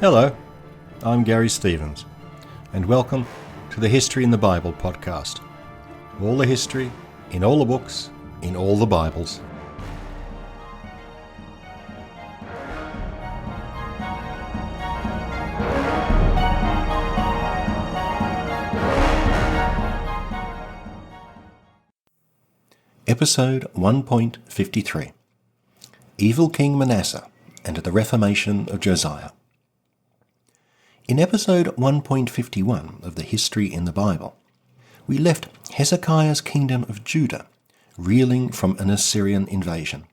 Hello, I'm Garry Stevens, and welcome to the History in the Bible podcast. All the history, in all the books, in all the Bibles. Episode 1.53 Evil King Manasseh and the Reformation of Josiah. In episode 1.51 of the History in the Bible, we left Hezekiah's kingdom of Judah reeling from an Assyrian invasion.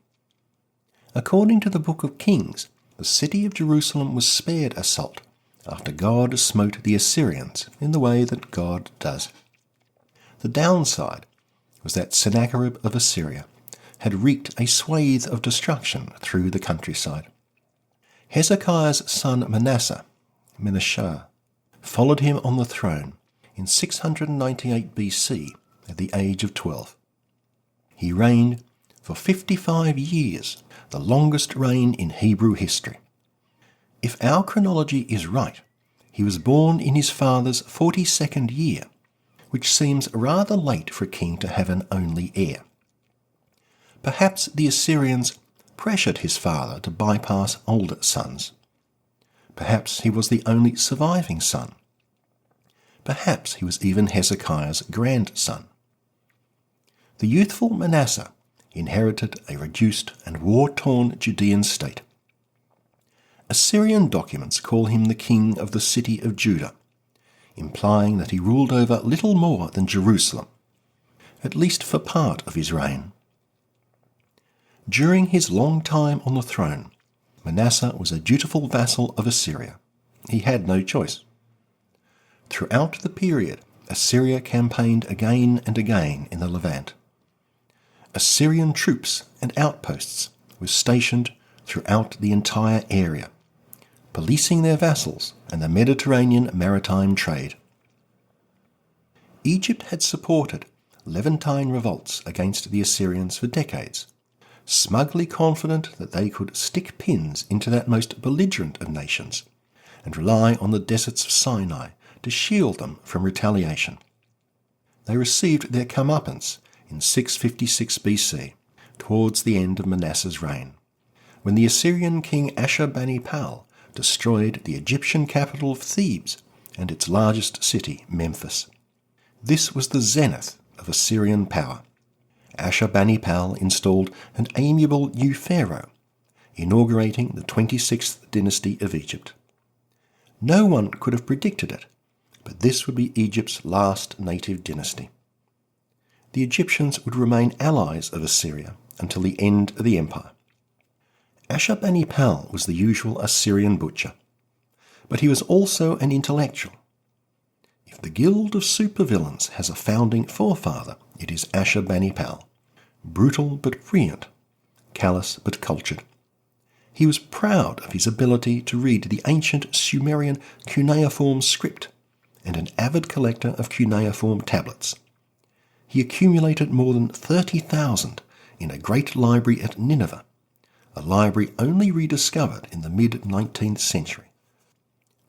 According to the book of Kings, the city of Jerusalem was spared assault after God smote the Assyrians in the way that God does. The downside was that Sennacherib of Assyria had wreaked a swathe of destruction through the countryside. Hezekiah's son Manasseh followed him on the throne in 698 BC at the age of 12. He reigned for 55 years, the longest reign in Hebrew history. If our chronology is right, he was born in his father's 42nd year, which seems rather late for a king to have an only heir. Perhaps the Assyrians pressured his father to bypass older sons. Perhaps he was the only surviving son. Perhaps he was even Hezekiah's grandson. The youthful Manasseh inherited a reduced and war-torn Judean state. Assyrian documents call him the king of the city of Judah, implying that he ruled over little more than Jerusalem, at least for part of his reign. During his long time on the throne, Manasseh was a dutiful vassal of Assyria. He had no choice. Throughout the period, Assyria campaigned again and again in the Levant. Assyrian troops and outposts were stationed throughout the entire area, policing their vassals and the Mediterranean maritime trade. Egypt had supported Levantine revolts against the Assyrians for decades, smugly confident that they could stick pins into that most belligerent of nations and rely on the deserts of Sinai to shield them from retaliation. They received their comeuppance in 656 BC, towards the end of Manasseh's reign, when the Assyrian king Ashurbanipal destroyed the Egyptian capital of Thebes and its largest city, Memphis. This was the zenith of Assyrian power. Ashurbanipal installed an amiable new pharaoh, inaugurating the 26th dynasty of Egypt. No one could have predicted it, but this would be Egypt's last native dynasty. The Egyptians would remain allies of Assyria until the end of the empire. Ashurbanipal was the usual Assyrian butcher, but he was also an intellectual. If the guild of supervillains has a founding forefather, it is Ashurbanipal, brutal but brilliant, callous but cultured. He was proud of his ability to read the ancient Sumerian cuneiform script and an avid collector of cuneiform tablets. He accumulated more than 30,000 in a great library at Nineveh, a library only rediscovered in the mid-19th century.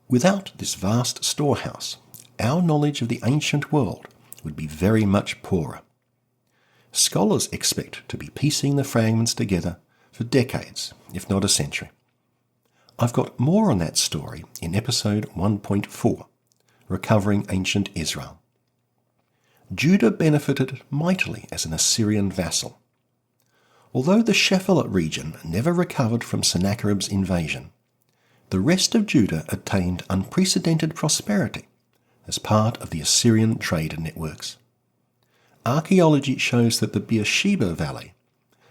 Without this vast storehouse, our knowledge of the ancient world would be very much poorer. Scholars expect to be piecing the fragments together for decades, if not a century. I've got more on that story in episode 1.4, Recovering Ancient Israel. Judah benefited mightily as an Assyrian vassal. Although the Shephelah region never recovered from Sennacherib's invasion, the rest of Judah attained unprecedented prosperity as part of the Assyrian trade networks. Archaeology shows that the Beersheba Valley,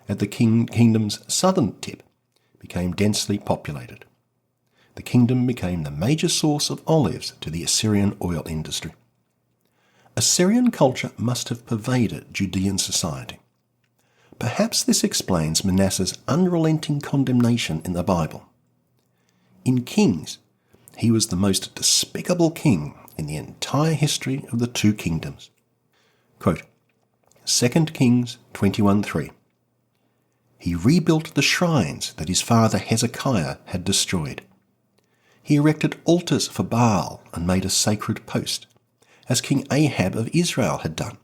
at the kingdom's southern tip, became densely populated. The kingdom became the major source of olives to the Assyrian oil industry. Assyrian culture must have pervaded Judean society. Perhaps this explains Manasseh's unrelenting condemnation in the Bible. In Kings, he was the most despicable king in the entire history of the two kingdoms. Quote, 2 Kings 21:3. He rebuilt the shrines that his father Hezekiah had destroyed. He erected altars for Baal and made a sacred post, as King Ahab of Israel had done.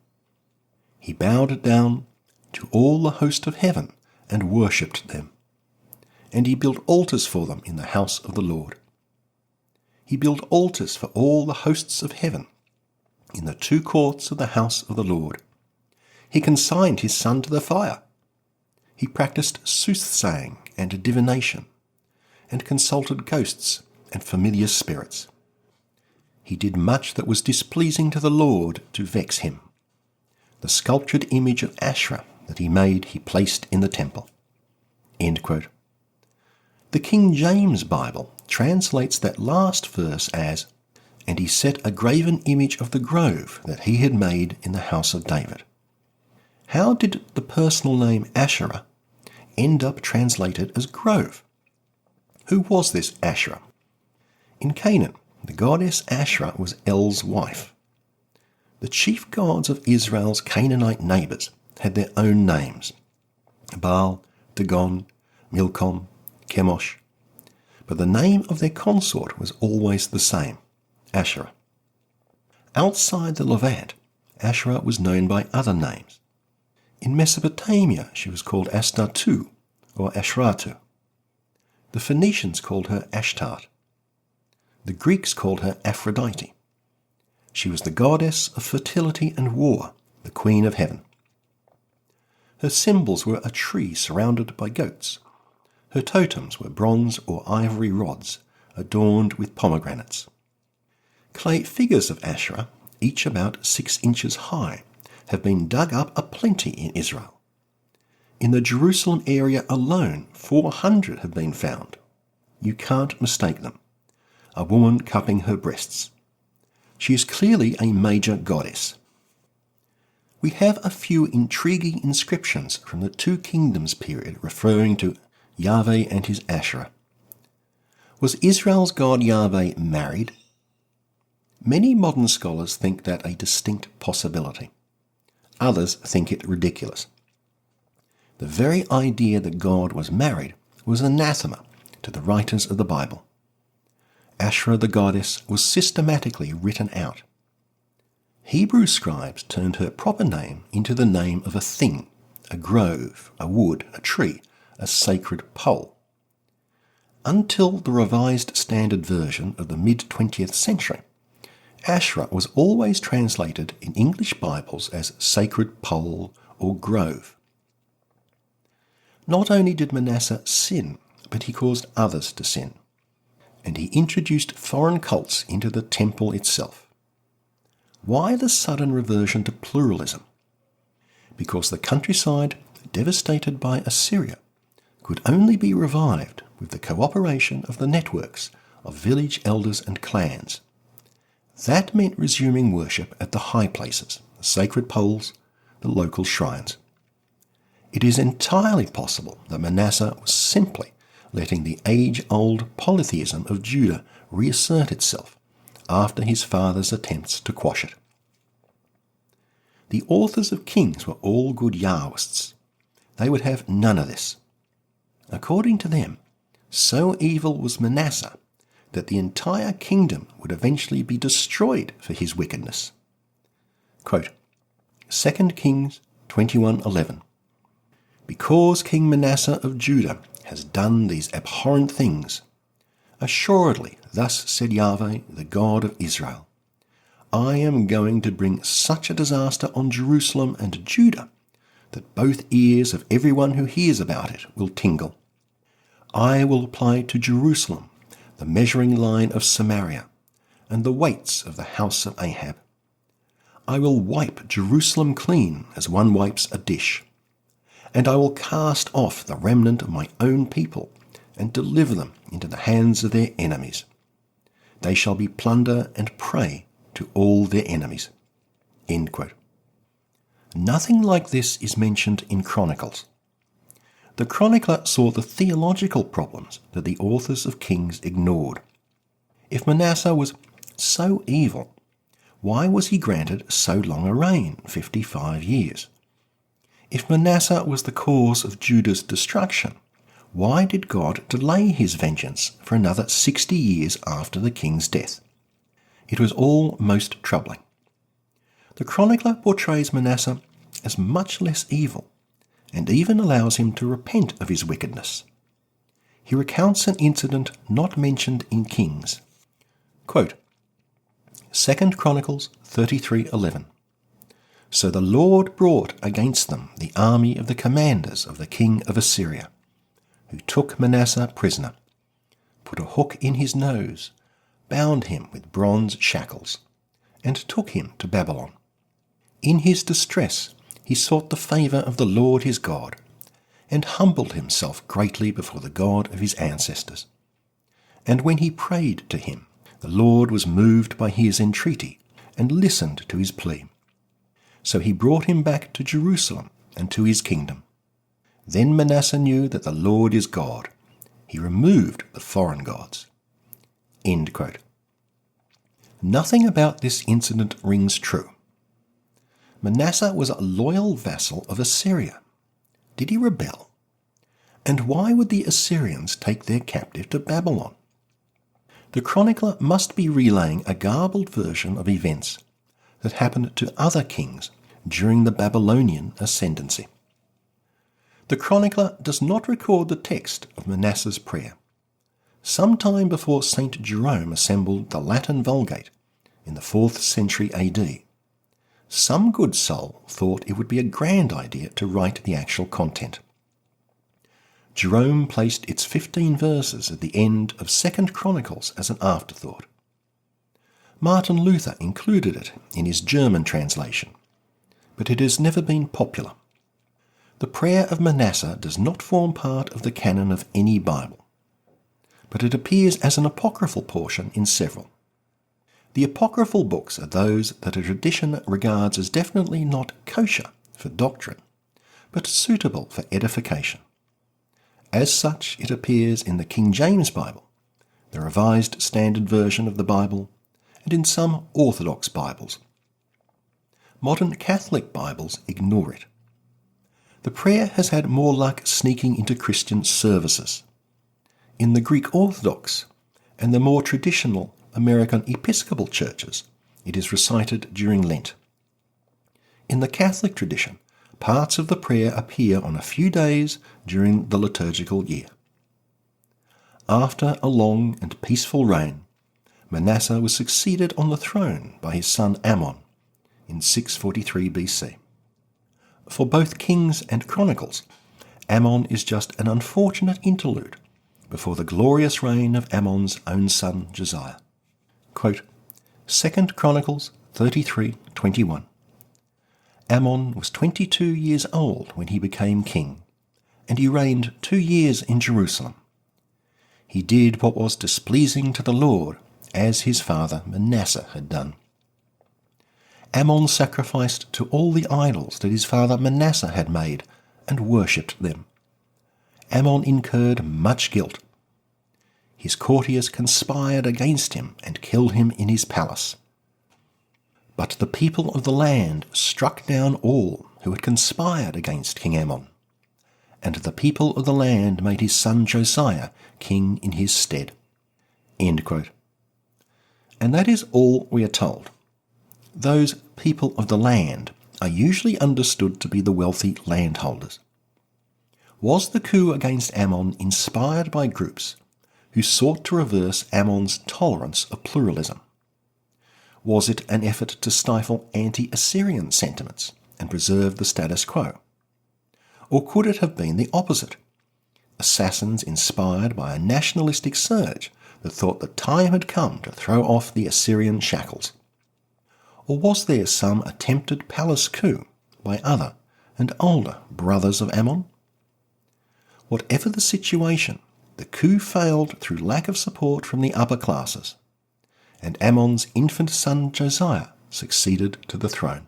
He bowed down to all the host of heaven and worshipped them. And he built altars for them in the house of the Lord. He built altars for all the hosts of heaven in the two courts of the house of the Lord. He consigned his son to the fire. He practiced soothsaying and divination, and consulted ghosts and familiar spirits. He did much that was displeasing to the Lord to vex him. The sculptured image of Asherah that he made he placed in the temple." End quote. The King James Bible translates that last verse as, "And he set a graven image of the grove that he had made in the house of David." How did the personal name Asherah end up translated as grove? Who was this Asherah? In Canaan, the goddess Asherah was El's wife. The chief gods of Israel's Canaanite neighbours had their own names: Baal, Dagon, Milcom, Chemosh. But the name of their consort was always the same: Asherah. Outside the Levant, Asherah was known by other names. In Mesopotamia, she was called Astatu or Ashratu. The Phoenicians called her Ashtart. The Greeks called her Aphrodite. She was the goddess of fertility and war, the queen of heaven. Her symbols were a tree surrounded by goats. Her totems were bronze or ivory rods adorned with pomegranates. Clay figures of Asherah, each about 6 inches high, have been dug up aplenty in Israel. In the Jerusalem area alone, 400 have been found. You can't mistake them. A woman cupping her breasts. She is clearly a major goddess. We have a few intriguing inscriptions from the Two Kingdoms period referring to Yahweh and his Asherah. Was Israel's god Yahweh married? Many modern scholars think that a distinct possibility. Others think it ridiculous. The very idea that God was married was anathema to the writers of the Bible. Asherah the goddess was systematically written out. Hebrew scribes turned her proper name into the name of a thing, a grove, a wood, a tree, a sacred pole. Until the Revised Standard Version of the mid-20th century, Asherah was always translated in English Bibles as sacred pole or grove. Not only did Manasseh sin, but he caused others to sin, and he introduced foreign cults into the temple itself. Why the sudden reversion to pluralism? Because the countryside, devastated by Assyria, could only be revived with the cooperation of the networks of village elders and clans. That meant resuming worship at the high places, the sacred poles, the local shrines. It is entirely possible that Manasseh was simply letting the age-old polytheism of Judah reassert itself after his father's attempts to quash it. The authors of Kings were all good Yahwists. They would have none of this. According to them, so evil was Manasseh that the entire kingdom would eventually be destroyed for his wickedness. Quote, 2 Kings 21:11. "Because King Manasseh of Judah has done these abhorrent things, assuredly thus said Yahweh, the God of Israel, I am going to bring such a disaster on Jerusalem and Judah that both ears of everyone who hears about it will tingle. I will apply to Jerusalem the measuring line of Samaria and the weights of the house of Ahab. I will wipe Jerusalem clean as one wipes a dish, and I will cast off the remnant of my own people and deliver them into the hands of their enemies. They shall be plunder and prey to all their enemies." End quote. Nothing like this is mentioned in Chronicles. The chronicler saw the theological problems that the authors of Kings ignored. If Manasseh was so evil, why was he granted so long a reign, 55 years? If Manasseh was the cause of Judah's destruction, Why did God delay his vengeance for another 60 years after the king's death? It was all most troubling. The chronicler portrays Manasseh as much less evil, and even allows him to repent of his wickedness. He recounts an incident not mentioned in Kings. Quote, 2 Chronicles 33:11. So the Lord brought against them the army of the commanders of the king of Assyria, who took Manasseh prisoner, put a hook in his nose, bound him with bronze shackles, and took him to Babylon. In his distress he sought the favour of the Lord his God, and humbled himself greatly before the God of his ancestors. And when he prayed to him, the Lord was moved by his entreaty, and listened to his plea. So he brought him back to Jerusalem and to his kingdom. Then Manasseh knew that the Lord is God. He removed the foreign gods. End quote. Nothing about this incident rings true. Manasseh was a loyal vassal of Assyria. Did he rebel? And why would the Assyrians take their captive to Babylon? The chronicler must be relaying a garbled version of events that happened to other kings during the Babylonian ascendancy. The chronicler does not record the text of Manasseh's prayer. Sometime before St. Jerome assembled the Latin Vulgate in the 4th century AD, some good soul thought it would be a grand idea to write the actual content. Jerome placed its 15 verses at the end of 2 Chronicles as an afterthought. Martin Luther included it in his German translation, but it has never been popular. The prayer of Manasseh does not form part of the canon of any Bible, but it appears as an apocryphal portion in several. The apocryphal books are those that a tradition regards as definitely not kosher for doctrine, but suitable for edification. As such, it appears in the King James Bible, the Revised Standard Version of the Bible, and in some Orthodox Bibles. Modern Catholic Bibles ignore it. The prayer has had more luck sneaking into Christian services. In the Greek Orthodox and the more traditional American Episcopal churches, it is recited during Lent. In the Catholic tradition, parts of the prayer appear on a few days during the liturgical year. After a long and peaceful reign, Manasseh was succeeded on the throne by his son Ammon in 643 BC. For both Kings and Chronicles, Ammon is just an unfortunate interlude before the glorious reign of Ammon's own son Josiah. Quote, 2 Chronicles 33:21. Ammon was 22 years old when he became king, and he reigned 2 years in Jerusalem. He did what was displeasing to the Lord, as his father Manasseh had done. Ammon sacrificed to all the idols that his father Manasseh had made, and worshipped them. Ammon incurred much guilt. His courtiers conspired against him and killed him in his palace. But the people of the land struck down all who had conspired against King Ammon, and the people of the land made his son Josiah king in his stead. End quote. And that is all we are told. Those people of the land are usually understood to be the wealthy landholders. Was the coup against Ammon inspired by groups who sought to reverse Ammon's tolerance of pluralism? Was it an effort to stifle anti-Assyrian sentiments and preserve the status quo? Or could it have been the opposite? Assassins inspired by a nationalistic surge that thought the time had come to throw off the Assyrian shackles? Or was there some attempted palace coup by other and older brothers of Ammon? Whatever the situation, the coup failed through lack of support from the upper classes, and Ammon's infant son Josiah succeeded to the throne.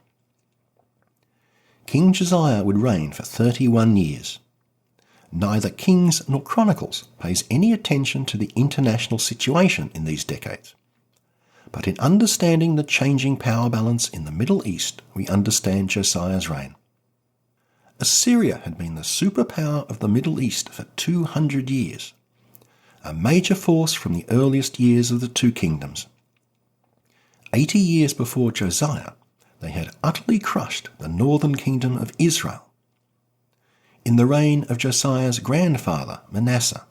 King Josiah would reign for 31 years. Neither Kings nor Chronicles pays any attention to the international situation in these decades. But in understanding the changing power balance in the Middle East, we understand Josiah's reign. Assyria had been the superpower of the Middle East for 200 years, a major force from the earliest years of the two kingdoms. 80 years before Josiah, they had utterly crushed the northern kingdom of Israel. In the reign of Josiah's grandfather, Manasseh,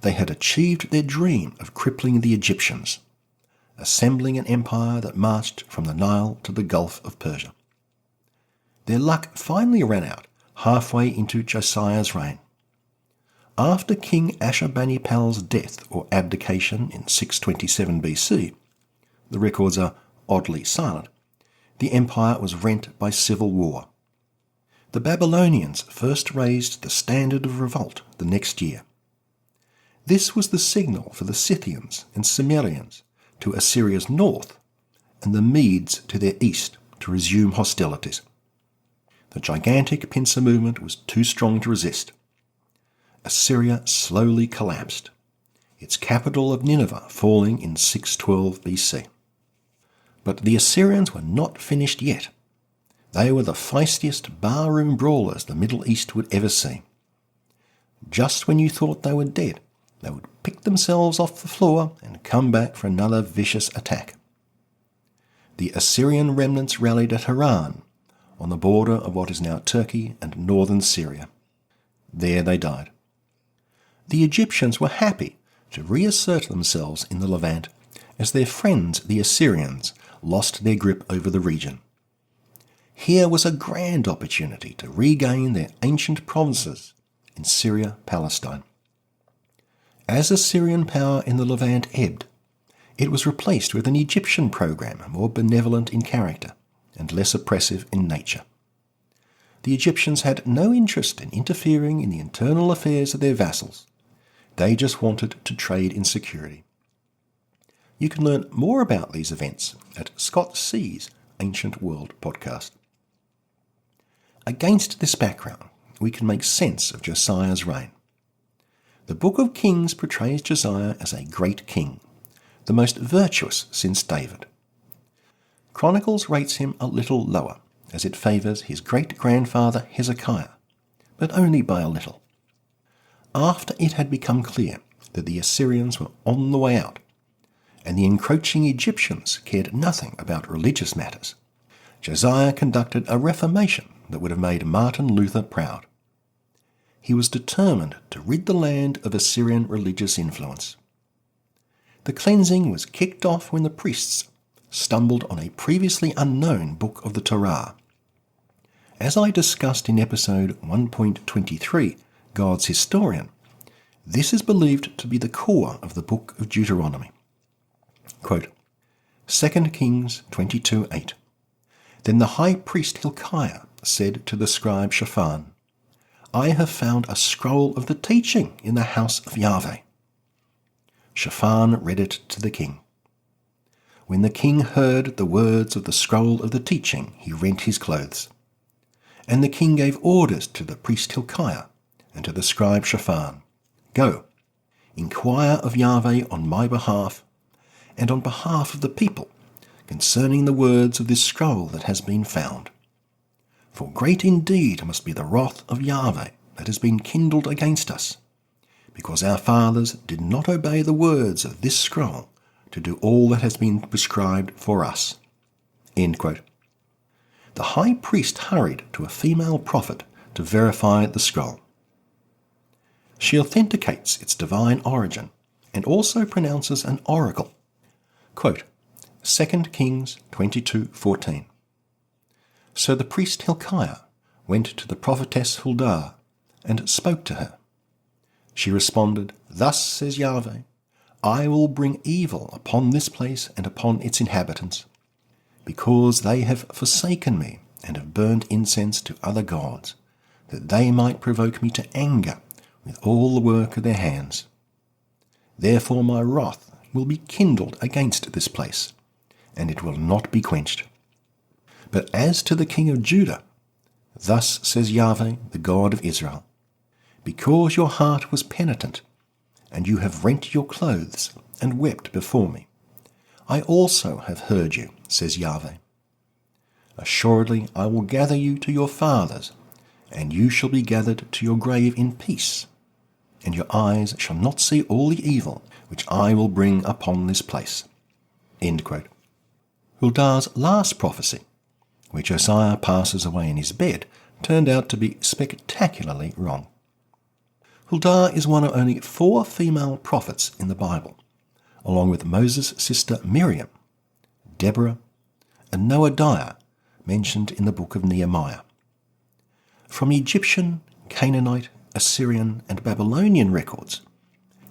they had achieved their dream of crippling the Egyptians, assembling an empire that marched from the Nile to the Gulf of Persia. Their luck finally ran out halfway into Josiah's reign. After King Ashurbanipal's death or abdication in 627 BC, the records are oddly silent, the empire was rent by civil war. The Babylonians first raised the standard of revolt the next year. This was the signal for the Scythians and Cimmerians to Assyria's north and the Medes to their east to resume hostilities. The gigantic pincer movement was too strong to resist. Assyria slowly collapsed, its capital of Nineveh falling in 612 BC. But the Assyrians were not finished yet. They were the feistiest barroom brawlers the Middle East would ever see. Just when you thought they were dead, they would pick themselves off the floor and come back for another vicious attack. The Assyrian remnants rallied at Haran, on the border of what is now Turkey and northern Syria. There they died. The Egyptians were happy to reassert themselves in the Levant as their friends the Assyrians lost their grip over the region. Here was a grand opportunity to regain their ancient provinces in Syria-Palestine. As Assyrian power in the Levant ebbed, it was replaced with an Egyptian program more benevolent in character and less oppressive in nature. The Egyptians had no interest in interfering in the internal affairs of their vassals. They just wanted to trade in security. You can learn more about these events at Scott C's Ancient World podcast. Against this background, we can make sense of Josiah's reign. The Book of Kings portrays Josiah as a great king, the most virtuous since David. Chronicles rates him a little lower, as it favours his great-grandfather Hezekiah, but only by a little. After it had become clear that the Assyrians were on the way out, and the encroaching Egyptians cared nothing about religious matters, Josiah conducted a reformation that would have made Martin Luther proud. He was determined to rid the land of Assyrian religious influence. The cleansing was kicked off when the priests stumbled on a previously unknown book of the Torah. As I discussed in episode 1.23, God's Historian, this is believed to be the core of the book of Deuteronomy. Quote, 2 Kings 22:8. Then the high priest Hilkiah said to the scribe Shaphan, I have found a scroll of the teaching in the house of Yahweh. Shaphan read it to the king. When the king heard the words of the scroll of the teaching, he rent his clothes. And the king gave orders to the priest Hilkiah and to the scribe Shaphan, Go, inquire of Yahweh on my behalf and on behalf of the people concerning the words of this scroll that has been found. For great indeed must be the wrath of Yahweh that has been kindled against us, because our fathers did not obey the words of this scroll to do all that has been prescribed for us. End quote. The high priest hurried to a female prophet to verify the scroll. She authenticates its divine origin and also pronounces an oracle. Quote, 2 Kings 22:14. So the priest Hilkiah went to the prophetess Huldah and spoke to her. She responded, Thus says Yahweh, I will bring evil upon this place and upon its inhabitants, because they have forsaken me and have burned incense to other gods, that they might provoke me to anger with all the work of their hands. Therefore my wrath will be kindled against this place, and it will not be quenched. But as to the king of Judah, thus says Yahweh, the God of Israel, because your heart was penitent, and you have rent your clothes and wept before me, I also have heard you, says Yahweh. Assuredly I will gather you to your fathers, and you shall be gathered to your grave in peace, and your eyes shall not see all the evil which I will bring upon this place." End quote. Huldah's last prophecy, where Josiah passes away in his bed, turned out to be spectacularly wrong. Huldah is one of only 4 female prophets in the Bible, along with Moses' sister Miriam, Deborah, and Noadiah, mentioned in the book of Nehemiah. From Egyptian, Canaanite, Assyrian, and Babylonian records,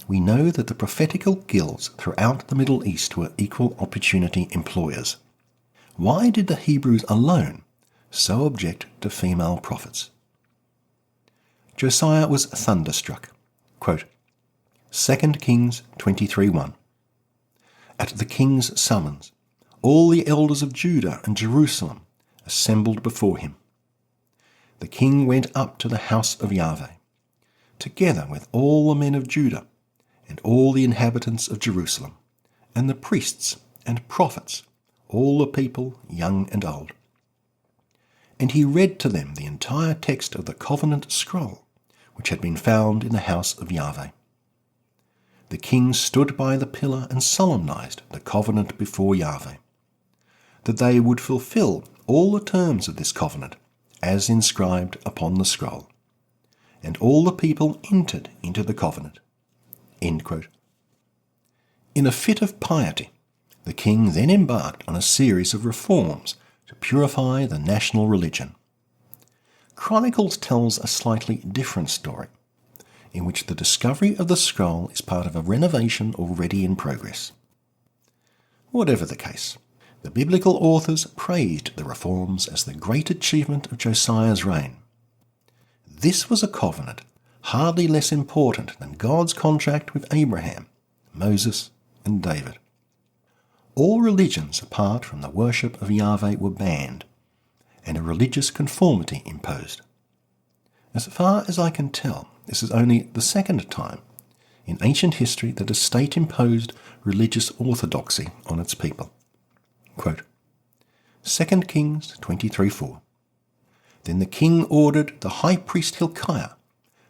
we know that the prophetical guilds throughout the Middle East were equal opportunity employers. Why did the Hebrews alone so object to female prophets? Josiah was thunderstruck. Quote, 2 Kings 23:1. At the king's summons, all the elders of Judah and Jerusalem assembled before him. The king went up to the house of Yahweh, together with all the men of Judah and all the inhabitants of Jerusalem, and the priests and prophets, all the people, young and old. And he read to them the entire text of the covenant scroll, which had been found in the house of Yahweh. The king stood by the pillar and solemnized the covenant before Yahweh, that they would fulfill all the terms of this covenant, as inscribed upon the scroll. And all the people entered into the covenant. End quote. In a fit of piety, the king then embarked on a series of reforms to purify the national religion. Chronicles tells a slightly different story, in which the discovery of the scroll is part of a renovation already in progress. Whatever the case, the biblical authors praised the reforms as the great achievement of Josiah's reign. This was a covenant hardly less important than God's contract with Abraham, Moses, and David. All religions apart from the worship of Yahweh were banned, and a religious conformity imposed. As far as I can tell, this is only the second time in ancient history that a state imposed religious orthodoxy on its people. Quote, 2 Kings 23:4. Then the king ordered the high priest Hilkiah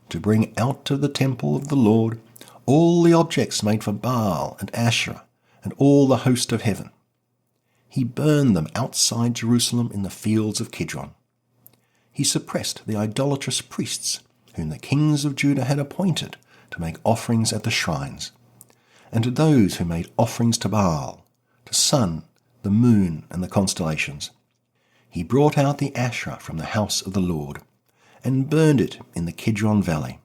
to bring out of the temple of the Lord all the objects made for Baal and Asherah and all the host of heaven. He burned them outside Jerusalem in the fields of Kidron. He suppressed the idolatrous priests whom the kings of Judah had appointed to make offerings at the shrines, and to those who made offerings to Baal, to sun, the moon, and the constellations. He brought out the Asherah from the house of the Lord, and burned it in the Kidron valley.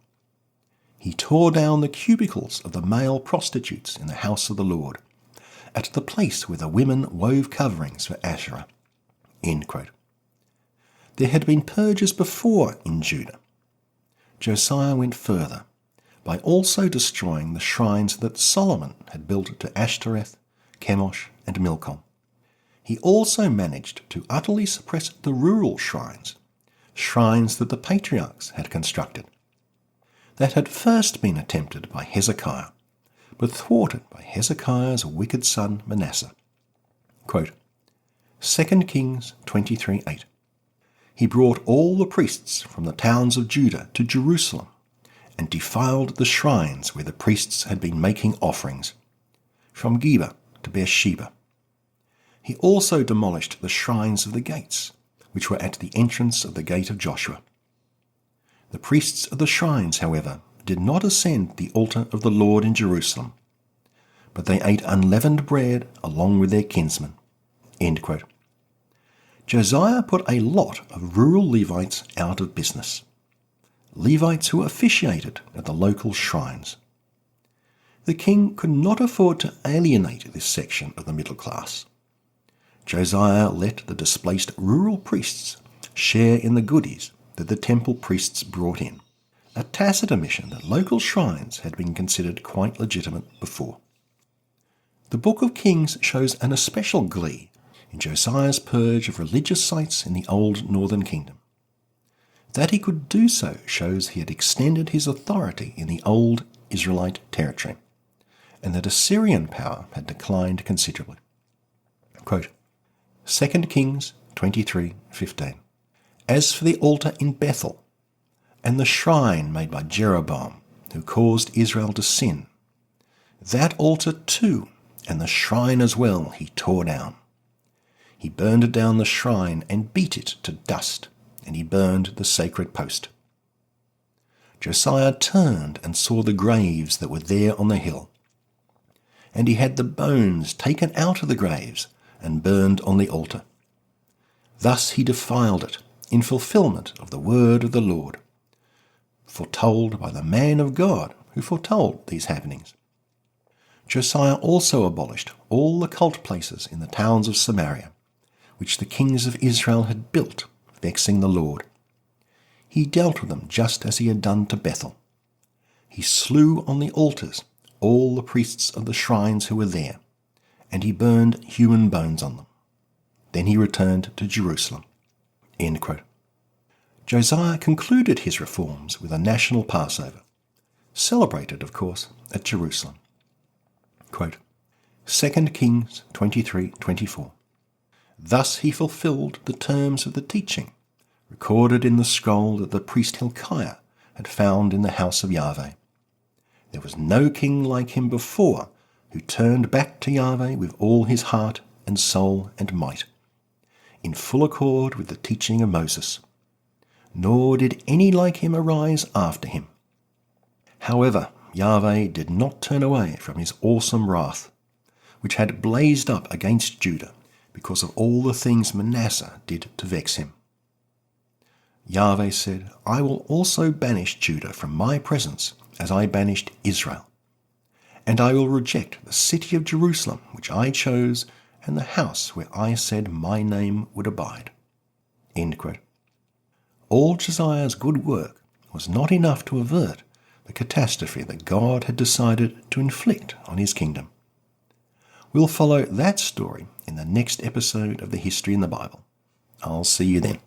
He tore down the cubicles of the male prostitutes in the house of the Lord, at the place where the women wove coverings for Asherah. End quote. There had been purges before in Judah. Josiah went further, by also destroying the shrines that Solomon had built to Ashtoreth, Chemosh, and Milcom. He also managed to utterly suppress the rural shrines that the patriarchs had constructed. That had first been attempted by Hezekiah, but thwarted by Hezekiah's wicked son Manasseh. Quote, 2 Kings 23:8. He brought all the priests from the towns of Judah to Jerusalem, and defiled the shrines where the priests had been making offerings, from Geba to Beersheba. He also demolished the shrines of the gates, which were at the entrance of the gate of Joshua. The priests of the shrines, however, did not ascend the altar of the Lord in Jerusalem, but they ate unleavened bread along with their kinsmen. End quote. Josiah put a lot of rural Levites out of business. Levites who officiated at the local shrines. The king could not afford to alienate this section of the middle class. Josiah let the displaced rural priests share in the goodies that the temple priests brought in, a tacit admission that local shrines had been considered quite legitimate before. The Book of Kings shows an especial glee in Josiah's purge of religious sites in the old northern kingdom. That he could do so shows he had extended his authority in the old Israelite territory, and that Assyrian power had declined considerably. Quote, 2 Kings 23:15. As for the altar in Bethel, and the shrine made by Jeroboam, who caused Israel to sin. That altar too, and the shrine as well, he tore down. He burned down the shrine and beat it to dust, and he burned the sacred post. Josiah turned and saw the graves that were there on the hill, and he had the bones taken out of the graves and burned on the altar. Thus he defiled it, in fulfillment of the word of the Lord, foretold by the man of God who foretold these happenings. Josiah also abolished all the cult places in the towns of Samaria, which the kings of Israel had built, vexing the Lord. He dealt with them just as he had done to Bethel. He slew on the altars all the priests of the shrines who were there, and he burned human bones on them. Then he returned to Jerusalem." End quote. Josiah concluded his reforms with a national Passover, celebrated, of course, at Jerusalem. Quote, 2 Kings 23:24. "Thus he fulfilled the terms of the teaching recorded in the scroll that the priest Hilkiah had found in the house of Yahweh. There was no king like him before who turned back to Yahweh with all his heart and soul and might, in full accord with the teaching of Moses. Nor did any like him arise after him. However, Yahweh did not turn away from his awesome wrath, which had blazed up against Judah because of all the things Manasseh did to vex him. Yahweh said, I will also banish Judah from my presence as I banished Israel. And I will reject the city of Jerusalem, which I chose, and the house where I said my name would abide." End quote. All Josiah's good work was not enough to avert the catastrophe that God had decided to inflict on his kingdom. We'll follow that story in the next episode of the History in the Bible. I'll see you then.